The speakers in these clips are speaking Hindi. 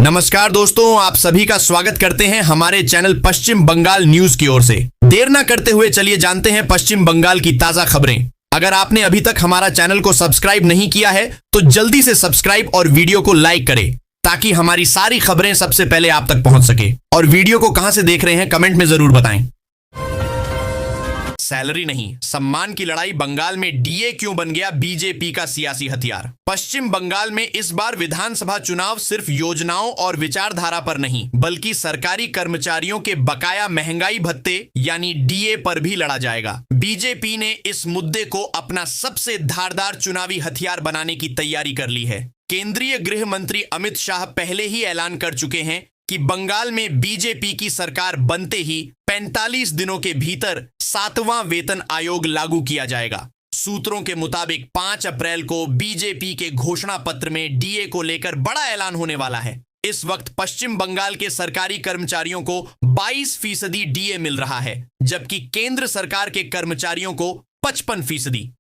नमस्कार दोस्तों, आप सभी का स्वागत करते हैं हमारे चैनल पश्चिम बंगाल न्यूज की ओर से। देर ना करते हुए चलिए जानते हैं पश्चिम बंगाल की ताजा खबरें। अगर आपने अभी तक हमारा चैनल को सब्सक्राइब नहीं किया है तो जल्दी से सब्सक्राइब और वीडियो को लाइक करें ताकि हमारी सारी खबरें सबसे पहले आप तक पहुंच सके। और वीडियो को कहां से देख रहे हैं कमेंट में जरूर बताएं। सैलरी नहीं, सम्मान की लड़ाई, बंगाल में डीए क्यों बन गया बीजेपी का सियासी हथियार। पश्चिम बंगाल में इस बार विधानसभा चुनाव सिर्फ योजनाओं और विचारधारा पर नहीं बल्कि सरकारी कर्मचारियों के बकाया महंगाई भत्ते यानी डीए पर भी लड़ा जाएगा। बीजेपी ने इस मुद्दे को अपना सबसे धारदार चुनावी हथियार बनाने की तैयारी कर ली है। केंद्रीय गृह मंत्री अमित शाह पहले ही ऐलान कर चुके हैं कि बंगाल में बीजेपी की सरकार बनते ही 45 दिनों के भीतर 7वां वेतन आयोग लागू किया जाएगा। सूत्रों के मुताबिक 5 अप्रैल को बीजेपी के घोषणा पत्र में डीए को लेकर बड़ा ऐलान होने वाला है। इस वक्त पश्चिम बंगाल के सरकारी कर्मचारियों को 22% डीए मिल रहा है, जबकि केंद्र सरकार के कर्मचारियों को 55%।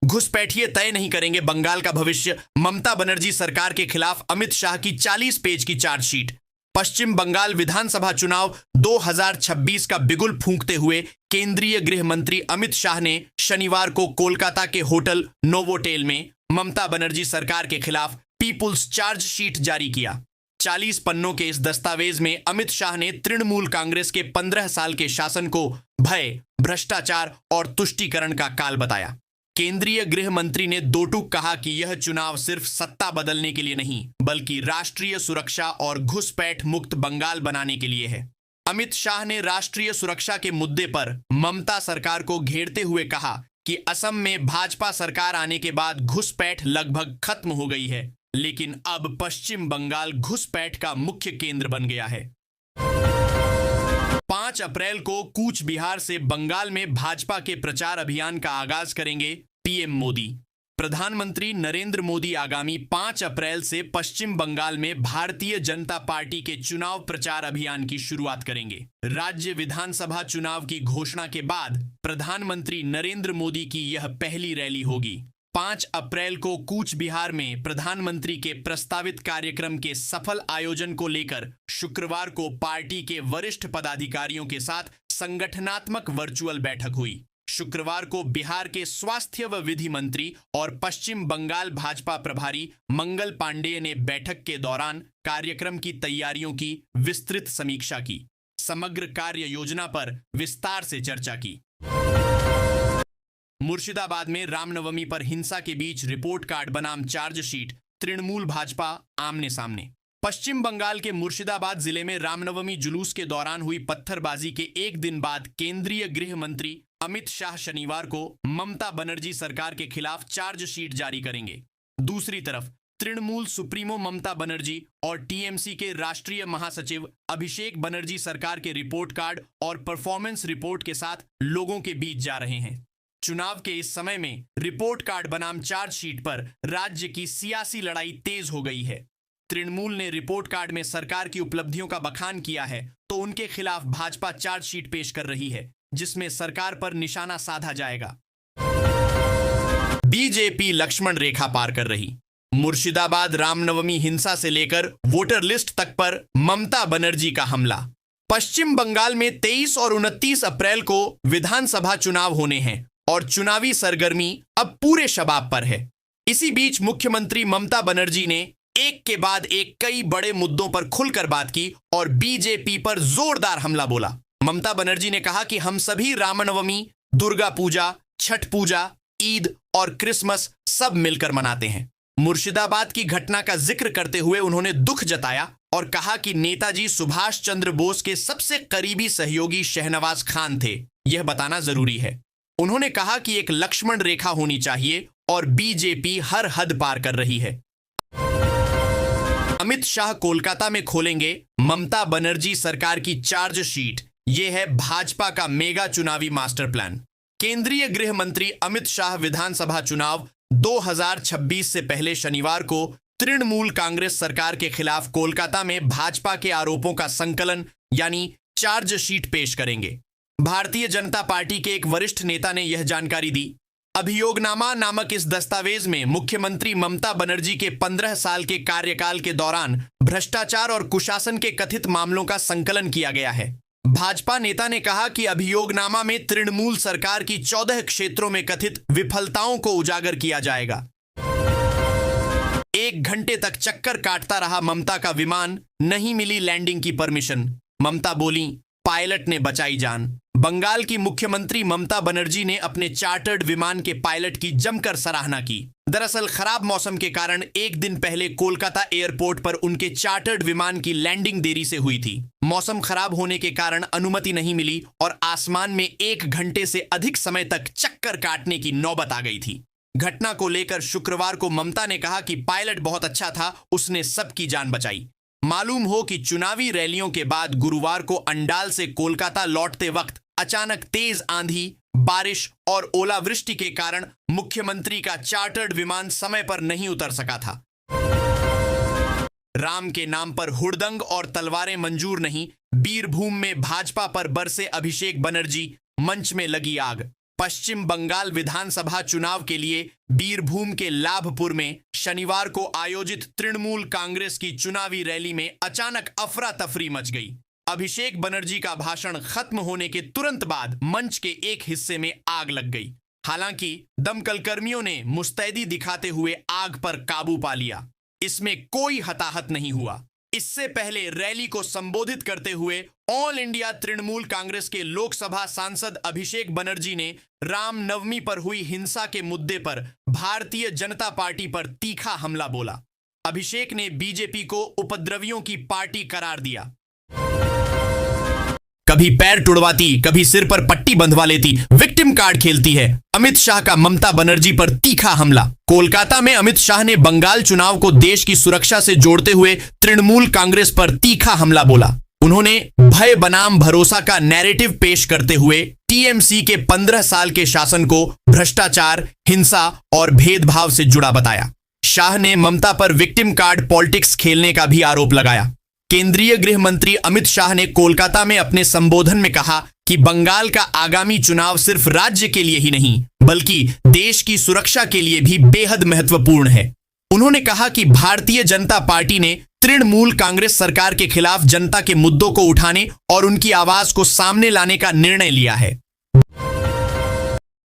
घुसपैठिए तय नहीं करेंगे बंगाल का भविष्य, ममता बनर्जी सरकार के खिलाफ अमित शाह की 40 पेज की चार्जशीट। पश्चिम बंगाल विधानसभा चुनाव 2026 का बिगुल फूंकते हुए केंद्रीय गृह मंत्री अमित शाह ने शनिवार को कोलकाता के होटल नोवोटेल में ममता बनर्जी सरकार के खिलाफ पीपुल्स चार्जशीट जारी किया। 40 पन्नों के इस दस्तावेज में अमित शाह ने तृणमूल कांग्रेस के 15 साल के शासन को भय, भ्रष्टाचार और तुष्टीकरण का काल बताया। केंद्रीय गृह मंत्री ने दो टूक कहा कि यह चुनाव सिर्फ सत्ता बदलने के लिए नहीं बल्कि राष्ट्रीय सुरक्षा और घुसपैठ मुक्त बंगाल बनाने के लिए है। अमित शाह ने राष्ट्रीय सुरक्षा के मुद्दे पर ममता सरकार को घेरते हुए कहा कि असम में भाजपा सरकार आने के बाद घुसपैठ लगभग खत्म हो गई है, लेकिन अब पश्चिम बंगाल घुसपैठ का मुख्य केंद्र बन गया है। 5 अप्रैल को कूच बिहार से बंगाल में भाजपा के प्रचार अभियान का आगाज करेंगे पीएम मोदी। प्रधानमंत्री नरेंद्र मोदी आगामी 5 अप्रैल से पश्चिम बंगाल में भारतीय जनता पार्टी के चुनाव प्रचार अभियान की शुरुआत करेंगे। राज्य विधानसभा चुनाव की घोषणा के बाद प्रधानमंत्री नरेंद्र मोदी की यह पहली रैली होगी। 5 अप्रैल को कूच बिहार में प्रधानमंत्री के प्रस्तावित कार्यक्रम के सफल आयोजन को लेकर शुक्रवार को पार्टी के वरिष्ठ पदाधिकारियों के साथ संगठनात्मक वर्चुअल बैठक हुई। शुक्रवार को बिहार के स्वास्थ्य व विधि मंत्री और पश्चिम बंगाल भाजपा प्रभारी मंगल पांडेय ने बैठक के दौरान कार्यक्रम की तैयारियों की विस्तृत समीक्षा की, समग्र कार्य योजना पर विस्तार से चर्चा की। मुर्शिदाबाद में रामनवमी पर हिंसा के बीच रिपोर्ट कार्ड बनाम चार्जशीट, तृणमूल भाजपा आमने सामने। पश्चिम बंगाल के मुर्शिदाबाद जिले में रामनवमी जुलूस के दौरान हुई पत्थरबाजी के एक दिन बाद केंद्रीय गृह मंत्री अमित शाह शनिवार को ममता बनर्जी सरकार के खिलाफ चार्जशीट जारी करेंगे। दूसरी तरफ तृणमूल सुप्रीमो ममता बनर्जी और टीएमसी के राष्ट्रीय महासचिव अभिषेक बनर्जी सरकार के रिपोर्ट कार्ड और परफॉर्मेंस रिपोर्ट के साथ लोगों के बीच जा रहे हैं। चुनाव के इस समय में रिपोर्ट कार्ड बनाम चार्जशीट पर राज्य की सियासी लड़ाई तेज हो गई है। तृणमूल ने रिपोर्ट कार्ड में सरकार की उपलब्धियों का बखान किया है तो उनके खिलाफ भाजपा चार्जशीट पेश कर रही है जिसमें सरकार पर निशाना साधा जाएगा। बीजेपी लक्ष्मण रेखा पार कर रही, मुर्शिदाबाद रामनवमी हिंसा से लेकर वोटर लिस्ट तक पर ममता बनर्जी का हमला। पश्चिम बंगाल में 23 और 29 अप्रैल को विधानसभा चुनाव होने हैं और चुनावी सरगर्मी अब पूरे शबाब पर है। इसी बीच मुख्यमंत्री ममता बनर्जी ने एक के बाद एक कई बड़े मुद्दों पर खुलकर बात की और बीजेपी पर जोरदार हमला बोला। ममता बनर्जी ने कहा कि हम सभी रामनवमी, दुर्गा पूजा, छठ पूजा, ईद और क्रिसमस सब मिलकर मनाते हैं। मुर्शिदाबाद की घटना का जिक्र करते हुए उन्होंने दुख जताया और कहा कि नेताजी सुभाष चंद्र बोस के सबसे करीबी सहयोगी शहनवाज खान थे, यह बताना जरूरी है। उन्होंने कहा कि एक लक्ष्मण रेखा होनी चाहिए और बीजेपी हर हद पार कर रही है। अमित शाह कोलकाता में खोलेंगे ममता बनर्जी सरकार की चार्जशीट, यह है भाजपा का मेगा चुनावी मास्टर प्लान। केंद्रीय गृह मंत्री अमित शाह विधानसभा चुनाव 2026 से पहले शनिवार को तृणमूल कांग्रेस सरकार के खिलाफ कोलकाता में भाजपा के आरोपों का संकलन यानी चार्जशीट पेश करेंगे। भारतीय जनता पार्टी के एक वरिष्ठ नेता ने यह जानकारी दी। अभियोगनामा नामक इस दस्तावेज में मुख्यमंत्री ममता बनर्जी के 15 साल के कार्यकाल के दौरान भ्रष्टाचार और कुशासन के कथित मामलों का संकलन किया गया है। भाजपा नेता ने कहा कि अभियोगनामा में तृणमूल सरकार की 14 क्षेत्रों में कथित विफलताओं को उजागर किया जाएगा। 1 घंटे तक चक्कर काटता रहा ममता का विमान, नहीं मिली लैंडिंग की परमिशन। ममता बोली, पायलट ने बचाई जान। बंगाल की मुख्यमंत्री ममता बनर्जी ने अपने चार्टर्ड विमान के पायलट की जमकर सराहना की। दरअसल खराब मौसम के कारण एक दिन पहले कोलकाता एयरपोर्ट पर उनके चार्टर्ड विमान की लैंडिंग देरी से हुई थी। मौसम खराब होने के कारण अनुमति नहीं मिली और आसमान में 1 घंटे से अधिक समय तक चक्कर काटने की नौबत आ गई थी। घटना को लेकर शुक्रवार को ममता ने कहा कि पायलट बहुत अच्छा था, उसने सबकी जान बचाई। मालूम हो कि चुनावी रैलियों के बाद गुरुवार को अंडाल से कोलकाता लौटते वक्त अचानक तेज आंधी, बारिश और ओलावृष्टि के कारण मुख्यमंत्री का चार्टर्ड विमान समय पर नहीं उतर सका था। राम के नाम पर हुड़दंग और तलवारें मंजूर नहीं, बीरभूम में भाजपा पर बरसे अभिषेक बनर्जी, मंच में लगी आग। पश्चिम बंगाल विधानसभा चुनाव के लिए बीरभूम के लाभपुर में शनिवार को आयोजित तृणमूल कांग्रेस की चुनावी रैली में अचानक अफरा तफरी मच गई। अभिषेक बनर्जी का भाषण खत्म होने के तुरंत बाद मंच के एक हिस्से में आग लग गई। हालांकि दमकल कर्मियों ने मुस्तैदी दिखाते हुए आग पर काबू पा लिया। इसमें कोई हताहत नहीं हुआ। इससे पहले रैली को संबोधित करते हुए ऑल इंडिया तृणमूल कांग्रेस के लोकसभा सांसद अभिषेक बनर्जी ने रामनवमी पर हुई हिंसा के मुद्दे पर भारतीय जनता पार्टी पर तीखा हमला बोला। अभिषेक ने बीजेपी को उपद्रवियों की पार्टी करार दिया। कभी पैर टुड़वाती, कभी सिर पर पट्टी बंधवा लेती, विक्टिम कार्ड खेलती है। अमित शाह का ममता बनर्जी पर तीखा हमला। कोलकाता में अमित शाह ने बंगाल चुनाव को देश की सुरक्षा से जोड़ते हुए तृणमूल कांग्रेस पर तीखा हमला बोला। उन्होंने भय बनाम भरोसा का नैरेटिव पेश करते हुए टीएमसी के 15 साल के शासन को भ्रष्टाचार, हिंसा और भेदभाव से जुड़ा बताया। शाह ने ममता पर विक्टिम कार्ड पॉलिटिक्स खेलने का भी आरोप लगाया। केंद्रीय गृह मंत्री अमित शाह ने कोलकाता में अपने संबोधन में कहा कि बंगाल का आगामी चुनाव सिर्फ राज्य के लिए ही नहीं बल्कि देश की सुरक्षा के लिए भी बेहद महत्वपूर्ण है। उन्होंने कहा कि भारतीय जनता पार्टी ने तृणमूल कांग्रेस सरकार के खिलाफ जनता के मुद्दों को उठाने और उनकी आवाज को सामने लाने का निर्णय लिया है।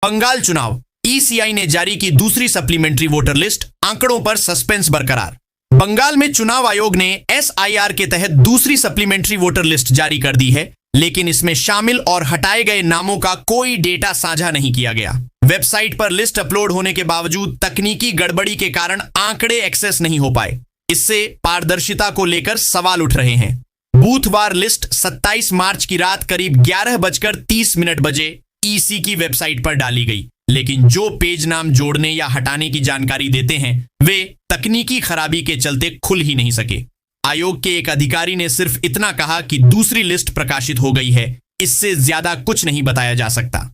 बंगाल चुनाव, ईसीआई ने जारी की दूसरी सप्लीमेंट्री वोटर लिस्ट, आंकड़ों पर सस्पेंस बरकरार। बंगाल में चुनाव आयोग ने एसआईआर के तहत दूसरी सप्लीमेंट्री वोटर लिस्ट जारी कर दी है, लेकिन इसमें शामिल और हटाए गए नामों का कोई डेटा साझा नहीं किया गया। वेबसाइट पर लिस्ट अपलोड होने के बावजूद तकनीकी गड़बड़ी के कारण आंकड़े एक्सेस नहीं हो पाए। इससे पारदर्शिता को लेकर सवाल उठ रहे हैं। बूथवार लिस्ट 27 मार्च की रात करीब 11:30 बजे ईसी की वेबसाइट पर डाली गई, लेकिन जो पेज नाम जोड़ने या हटाने की जानकारी देते हैं वे तकनीकी खराबी के चलते खुल ही नहीं सके। आयोग के एक अधिकारी ने सिर्फ इतना कहा कि दूसरी लिस्ट प्रकाशित हो गई है, इससे ज्यादा कुछ नहीं बताया जा सकता।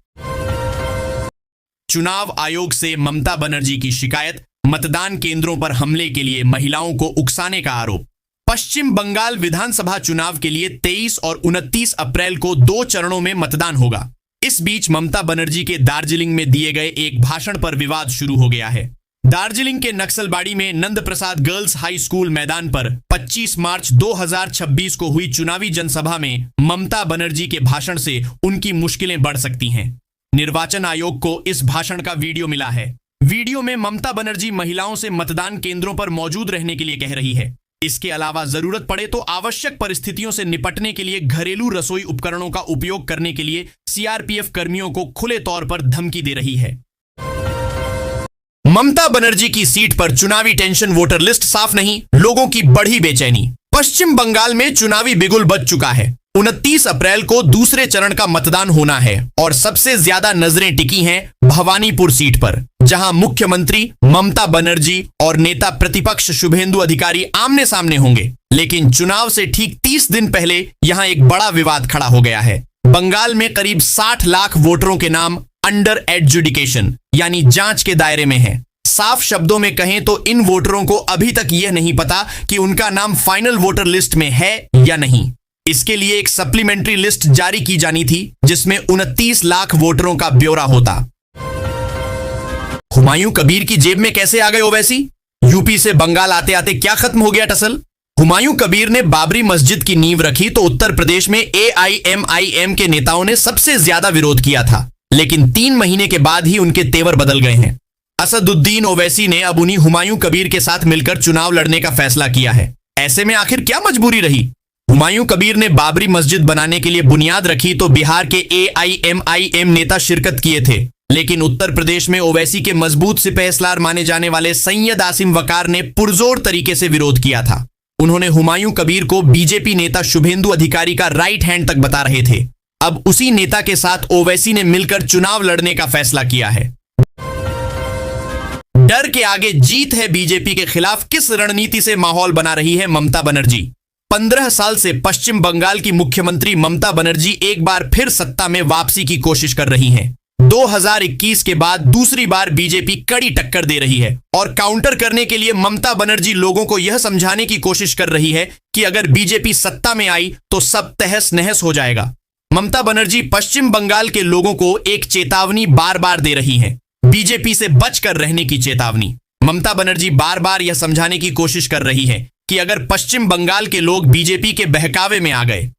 चुनाव आयोग से ममता बनर्जी की शिकायत, मतदान केंद्रों पर हमले के लिए महिलाओं को उकसाने का आरोप। पश्चिम बंगाल विधानसभा चुनाव के लिए 23 और 29 अप्रैल को 2 चरणों में मतदान होगा। इस बीच ममता बनर्जी के दार्जिलिंग में दिए गए एक भाषण पर विवाद शुरू हो गया है। दार्जिलिंग के नक्सलबाड़ी में नंद प्रसाद गर्ल्स हाई स्कूल मैदान पर 25 मार्च 2026 को हुई चुनावी जनसभा में ममता बनर्जी के भाषण से उनकी मुश्किलें बढ़ सकती हैं। निर्वाचन आयोग को इस भाषण का वीडियो मिला है। वीडियो में ममता बनर्जी महिलाओं से मतदान केंद्रों पर मौजूद रहने के लिए कह रही है। इसके अलावा जरूरत पड़े तो आवश्यक परिस्थितियों से निपटने के लिए घरेलू रसोई उपकरणों का उपयोग करने के लिए सीआरपीएफ कर्मियों को खुले तौर पर धमकी दे रही है। ममता बनर्जी की सीट पर चुनावी टेंशन, वोटर लिस्ट साफ नहीं, लोगों की बढ़ी बेचैनी। पश्चिम बंगाल में चुनावी बिगुल बज चुका है। 29 अप्रैल को दूसरे चरण का मतदान होना है और सबसे ज्यादा नजरें टिकी हैं भवानीपुर सीट पर, जहां मुख्यमंत्री ममता बनर्जी और नेता प्रतिपक्ष शुभेंदु अधिकारी आमने सामने होंगे। लेकिन चुनाव से ठीक 30 दिन पहले यहां एक बड़ा विवाद खड़ा हो गया है। बंगाल में करीब 60 लाख वोटरों के नाम अंडर एडजुडिकेशन यानी जांच के दायरे में है। साफ शब्दों में कहें तो इन वोटरों को अभी तक यह नहीं पता कि उनका नाम फाइनल वोटर लिस्ट में है या नहीं। इसके लिए एक सप्लीमेंट्री लिस्ट जारी की जानी थी जिसमें 29 लाख वोटरों का ब्यौरा होता। हुमायूं कबीर की जेब में कैसे आ गए ओवैसी? यूपी से बंगाल आते आते क्या खत्म हो गया टसल? हुमायूं कबीर ने बाबरी मस्जिद की नींव रखी तो उत्तर प्रदेश में AIMIM के नेताओं ने सबसे ज्यादा विरोध किया था, लेकिन 3 महीने के बाद ही उनके तेवर बदल गए हैं। असदुद्दीन ओवैसी ने अब उन्हीं हुमायूं कबीर के साथ मिलकर चुनाव लड़ने का फैसला किया है। ऐसे में आखिर क्या मजबूरी रही? हुमायूं कबीर ने बाबरी मस्जिद बनाने के लिए बुनियाद रखी तो बिहार के AIMIM नेता शिरकत किए थे, लेकिन उत्तर प्रदेश में ओवैसी के मजबूत सिपहसालार माने जाने वाले सैयद आसिम वकार ने पुरजोर तरीके से विरोध किया था। उन्होंने हुमायूं कबीर को बीजेपी नेता शुभेंदु अधिकारी का राइट हैंड तक बता रहे थे। अब उसी नेता के साथ ओवैसी ने मिलकर चुनाव लड़ने का फैसला किया है। डर के आगे जीत है बीजेपी के खिलाफ किस रणनीति से माहौल बना रही है ममता बनर्जी? 15 साल से पश्चिम बंगाल की मुख्यमंत्री ममता बनर्जी एक बार फिर सत्ता में वापसी की कोशिश कर रही हैं। 2021 के बाद दूसरी बार बीजेपी कड़ी टक्कर दे रही है और काउंटर करने के लिए ममता बनर्जी लोगों को यह समझाने की कोशिश कर रही है कि अगर बीजेपी सत्ता में आई तो सब तहस नहस हो जाएगा। ममता बनर्जी पश्चिम बंगाल के लोगों को एक चेतावनी बार बार दे रही हैं, बीजेपी से बचकर रहने की चेतावनी। ममता बनर्जी बार बार यह समझाने की कोशिश कर रही है कि अगर पश्चिम बंगाल के लोग बीजेपी के बहकावे में आ गए,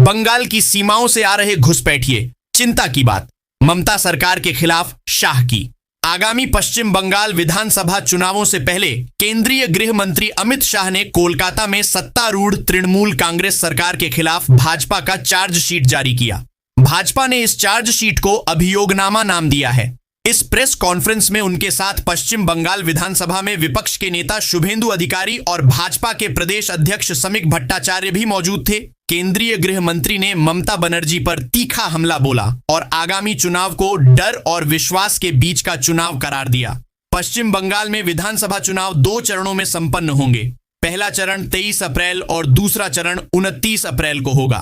बंगाल की सीमाओं से आ रहे घुसपैठिए, चिंता की बात। ममता सरकार के खिलाफ शाह की। आगामी पश्चिम बंगाल विधानसभा चुनावों से पहले केंद्रीय गृह मंत्री अमित शाह ने कोलकाता में सत्तारूढ़ तृणमूल कांग्रेस सरकार के खिलाफ भाजपा का चार्जशीट जारी किया। भाजपा ने इस चार्जशीट को अभियोगनामा नाम दिया है। इस प्रेस कॉन्फ्रेंस में उनके साथ पश्चिम बंगाल विधानसभा में विपक्ष के नेता शुभेंदु अधिकारी और भाजपा के प्रदेश अध्यक्ष समीक भट्टाचार्य भी मौजूद थे। केंद्रीय गृह मंत्री ने ममता बनर्जी पर तीखा हमला बोला और आगामी चुनाव को डर और विश्वास के बीच का चुनाव करार दिया। पश्चिम बंगाल में विधानसभा चुनाव 2 चरणों में संपन्न होंगे। पहला चरण 23 अप्रैल और दूसरा चरण 29 अप्रैल को होगा।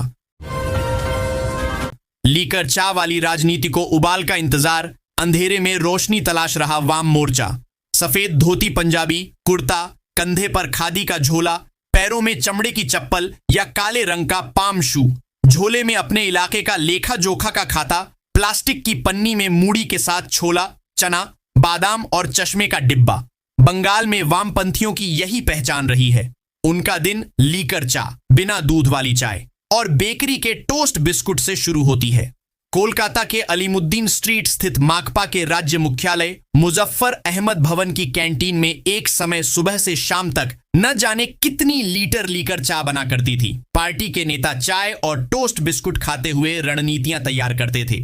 लीकर चा वाली राजनीति को उबाल का इंतजार, अंधेरे में रोशनी तलाश रहा वाम मोर्चा। सफेद धोती पंजाबी कुर्ता, कंधे पर खादी का झोला, पैरों में चमड़े की चप्पल या काले रंग का पाम शू, झोले में अपने इलाके का लेखा जोखा का खाता, प्लास्टिक की पन्नी में मूड़ी के साथ छोला, चना, बादाम और चश्मे का डिब्बा। बंगाल में वामपंथियों की यही पहचान रही है। उनका दिन लीकर चा, बिना दूध वाली चाय और बेकरी के टोस्ट बिस्कुट से शुरू होती है। कोलकाता के अलीमुद्दीन स्ट्रीट स्थित माकपा के राज्य मुख्यालय मुजफ्फर अहमद भवन की कैंटीन में एक समय सुबह से शाम तक न जाने कितनी लीटर लीकर चा बना करती थी। पार्टी के नेता चाय और टोस्ट बिस्कुट खाते हुए रणनीतियां तैयार करते थे।